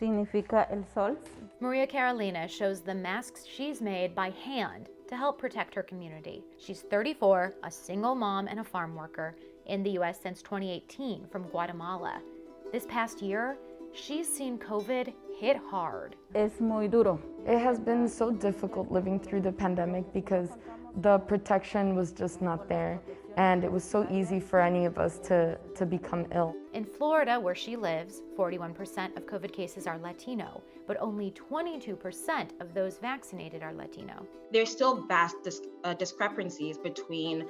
significa el sol. Maria Carolina shows the masks she's made by hand to help protect her community. She's 34, a single mom and a farm worker in the US since 2018 from Guatemala. This past year, she's seen COVID hit hard. Es muy duro. It has been so difficult living through the pandemic because the protection was just not there, and it was so easy for any of us to become ill. In Florida, where she lives, 41% of COVID cases are Latino, but only 22% of those vaccinated are Latino. There's still vast discrepancies between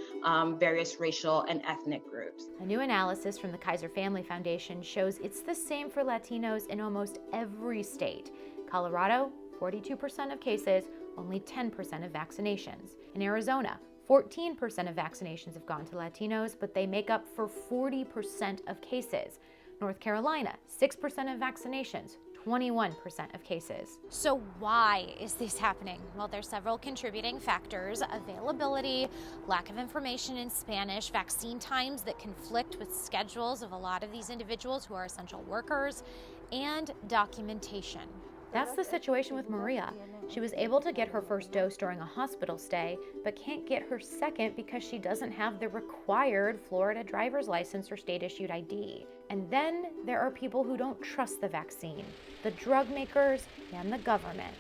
various racial and ethnic groups. A new analysis from the Kaiser Family Foundation shows it's the same for Latinos in almost every state. Colorado, 42% of cases, only 10% of vaccinations. In Arizona, 14% of vaccinations have gone to Latinos, but they make up for 40% of cases. North Carolina, 6% of vaccinations, 21% of cases. So why is this happening? Well, there's several contributing factors: availability, lack of information in Spanish, vaccine times that conflict with schedules of a lot of these individuals who are essential workers, and documentation. That's the situation with Maria. She was able to get her first dose during a hospital stay, but can't get her second because she doesn't have the required Florida driver's license or state-issued ID. And then there are people who don't trust the vaccine, the drug makers and the government.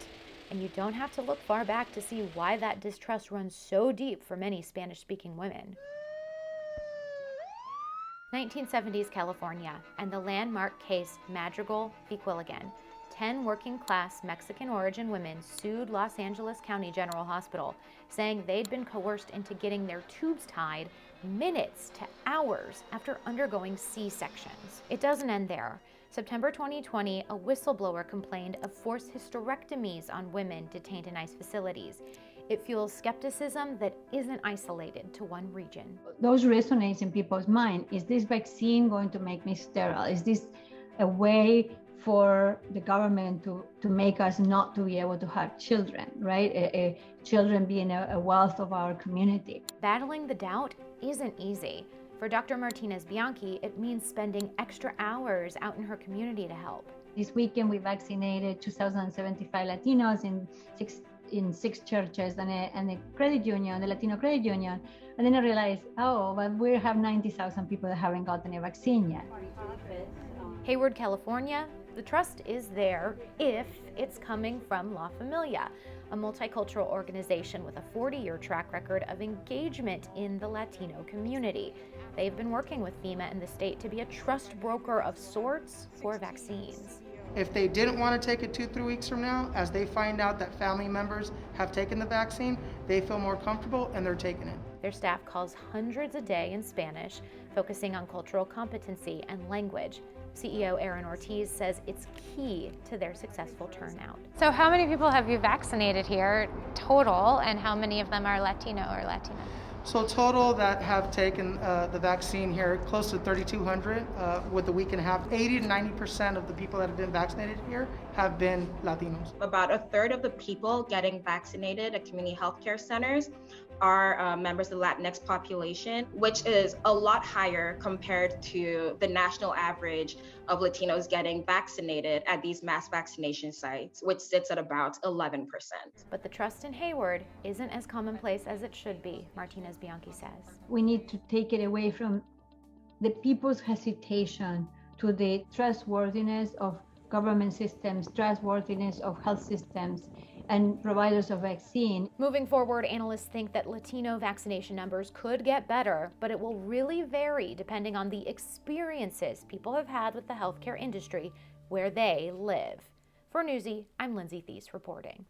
And you don't have to look far back to see why that distrust runs so deep for many Spanish-speaking women. 1970s California and the landmark case Madrigal v. Quilligan. 10 working-class Mexican-origin women sued Los Angeles County General Hospital, saying they'd been coerced into getting their tubes tied minutes to hours after undergoing C-sections. It doesn't end there. September 2020, a whistleblower complained of forced hysterectomies on women detained in ICE facilities. It fuels skepticism that isn't isolated to one region. Those resonate in people's mind. Is this vaccine going to make me sterile? Is this a way for the government to make us not to be able to have children, right? Children being a wealth of our community. Battling the doubt isn't easy. For Dr. Martinez Bianchi, it means spending extra hours out in her community to help. This weekend, we vaccinated 2,075 Latinos in six churches and a credit union, the Latino credit union. And then I realized, oh, but we have 90,000 people that haven't gotten a vaccine yet. Hayward, California, the trust is there if it's coming from La Familia, a multicultural organization with a 40-year track record of engagement in the Latino community. They've been working with FEMA and the state to be a trust broker of sorts for vaccines. If they didn't want to take it 2-3 weeks from now, as they find out that family members have taken the vaccine, they feel more comfortable and they're taking it. Their staff calls hundreds a day in Spanish, focusing on cultural competency and language. CEO Aaron Ortiz says it's key to their successful turnout. So how many people have you vaccinated here total, and how many of them are Latino or Latina? So total that have taken the vaccine here, close to 3,200 with a week and a half. 80 to 90% of the people that have been vaccinated here have been Latinos. About a third of the people getting vaccinated at community healthcare centers are members of the Latinx population, which is a lot higher compared to the national average of Latinos getting vaccinated at these mass vaccination sites, which sits at about 11%. But the trust in Hayward isn't as commonplace as it should be, Martinez Bianchi says. We need to take it away from the people's hesitation to the trustworthiness of government systems, trustworthiness of health systems, and providers of vaccine. Moving forward, analysts think that Latino vaccination numbers could get better, but it will really vary depending on the experiences people have had with the healthcare industry where they live. For Newsy, I'm Lindsay Thies reporting.